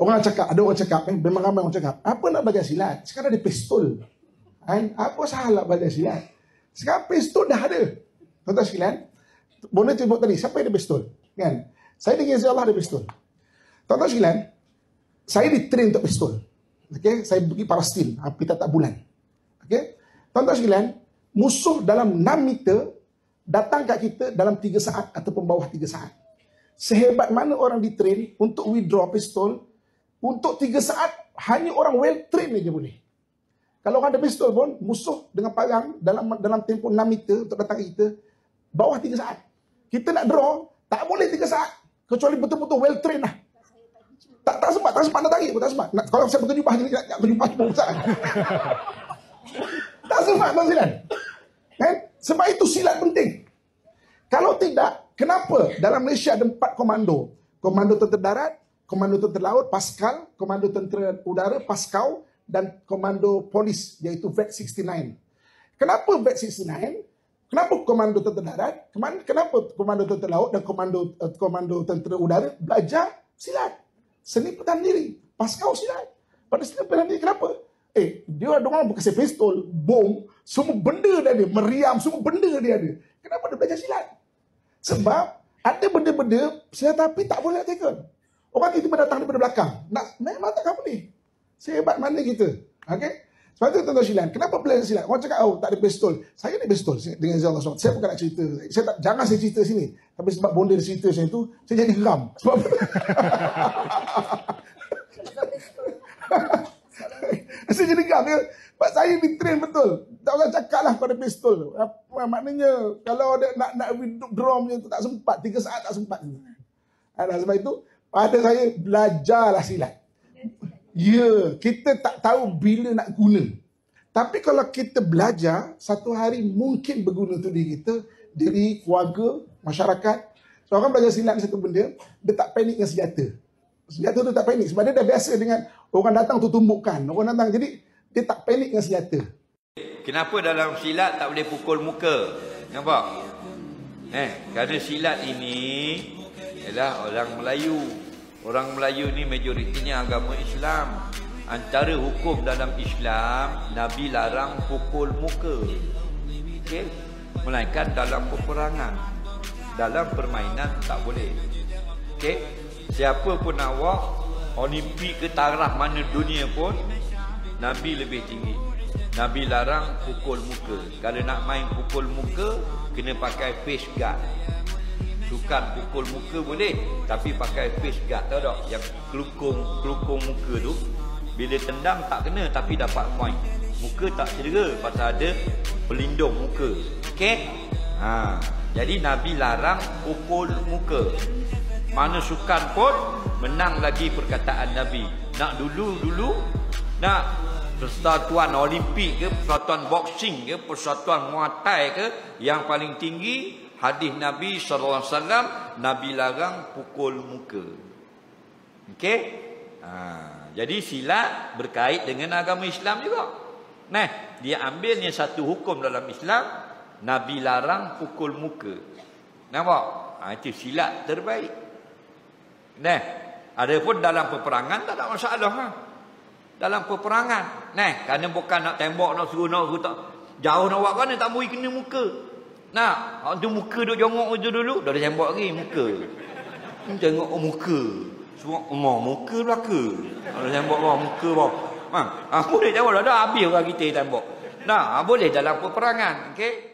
Ada orang cakap, memang ramai orang cakap, apa nak belajar silat? Sekarang ada pistol. Kan? Apa salah belajar silat? Sekarang pistol dah ada. Tuan-tuan sekalian, boleh tengok tadi, siapa yang ada pistol? Kan? Saya dengan Allah ada pistol. Tuan-tuan sekalian, saya ditrain untuk pistol. Okay? Saya pergi Palestin, kita tak bulan. Okay? Tuan-tuan sekalian, musuh dalam 6 meter datang kat kita dalam 3 saat ataupun bawah 3 saat. Sehebat mana orang ditrain untuk withdraw pistol, untuk 3 saat, hanya orang well train aja boleh. Kalau orang ada pistol pun, musuh dengan parang dalam tempoh 6 meter untuk datang ke kita, bawah 3 saat. Kita nak draw, tak boleh 3 saat. Kecuali betul-betul well train lah. Tak sempat nak tarik pun, tak sempat. Kalau saya berkejubah ni, nak berkejubah cuma besar. Tak sempat, tuan-tuan. Kan? Sebab itu silat penting. Kalau tidak, kenapa dalam Malaysia ada 4 komando? Komando tentera darat, komando tentera laut, Pascal, komando tentera udara, Pascal, dan komando polis, iaitu VET-69. Kenapa VET-69? Kenapa komando tentera darat? Kenapa komando tentera laut dan komando tentera udara belajar silat? Seni pertahanan diri. Pascal silat. Pada seni pertahanan diri, kenapa? Dia orang berkasih pistol, bom, semua benda dia ada, meriam, semua benda dia ada. Kenapa dia belajar silat? Sebab ada benda-benda senjata api tak boleh nak tackle. Orang tiba-tiba datang daripada belakang. Memang takkan boleh. Sehebat mana kita. Okay? Sebab itu tuan-tuan sekalian, kenapa belajar silat? Orang cakap, tak ada pistol. Saya ada pistol dengan Allah SWT. Saya bukan nak cerita. Jangan saya cerita sini. Tapi sebab bonda dia cerita macam itu, saya jadi geram. Sebab saya jadi geram. Sebab saya ditrain betul. Tak usah cakap lah pada pistol. Maknanya, kalau ada nak withdraw macam tu, tak sempat. 3 saat tak sempat. Sebab itu, pada saya, belajarlah silat. Ya, kita tak tahu bila nak guna. Tapi kalau kita belajar, satu hari mungkin berguna untuk diri kita, diri, keluarga, masyarakat. So, orang belajar silat ni satu benda, dia tak panik dengan senjata. Senjata tu tak panik. Sebab dia dah biasa dengan orang datang tu tumbukkan. Orang datang, jadi dia tak panik dengan senjata. Kenapa dalam silat tak boleh pukul muka? Nampak? Kerana silat ini ialah orang Melayu. Orang Melayu ni majoritinya agama Islam. Antara hukum dalam Islam, Nabi larang pukul muka. Okey? Melainkan dalam peperangan. Dalam permainan tak boleh. Okey? Siapa pun awak, Olimpik ke taraf mana dunia pun, Nabi lebih tinggi. Nabi larang pukul muka. Kalau nak main pukul muka, kena pakai face guard. Sukan pukul muka boleh, tapi pakai face guard, tahu tak? Yang kelukung muka tu, bila tendang tak kena tapi dapat point. Muka tak cedera pasal ada pelindung muka. Okey? Jadi Nabi larang pukul muka. Mana sukan pun menang lagi perkataan Nabi. Nak dulu nak persatuan Olimpik ke, persatuan boxing ke, persatuan Muay Thai ke, yang paling tinggi hadis Nabi SAW, Nabi larang pukul muka. Okey? Jadi silat berkait dengan agama Islam juga. Dia ambilnya satu hukum dalam Islam, Nabi larang pukul muka. Nampak? Itu silat terbaik. Adapun dalam peperangan tak ada masalah. Dalam peperangan. Kerana bukan nak tembak, nak suruh tak. Jauh nak buat kan, tak boleh kena muka. Tu muka duk jongok je dulu, dah tembak lagi muka. Tengok muka. Semua muka belaka. Dah tembak muka bawah. Boleh tembak dah habis orang kita tembak. Boleh dalam peperangan, okey?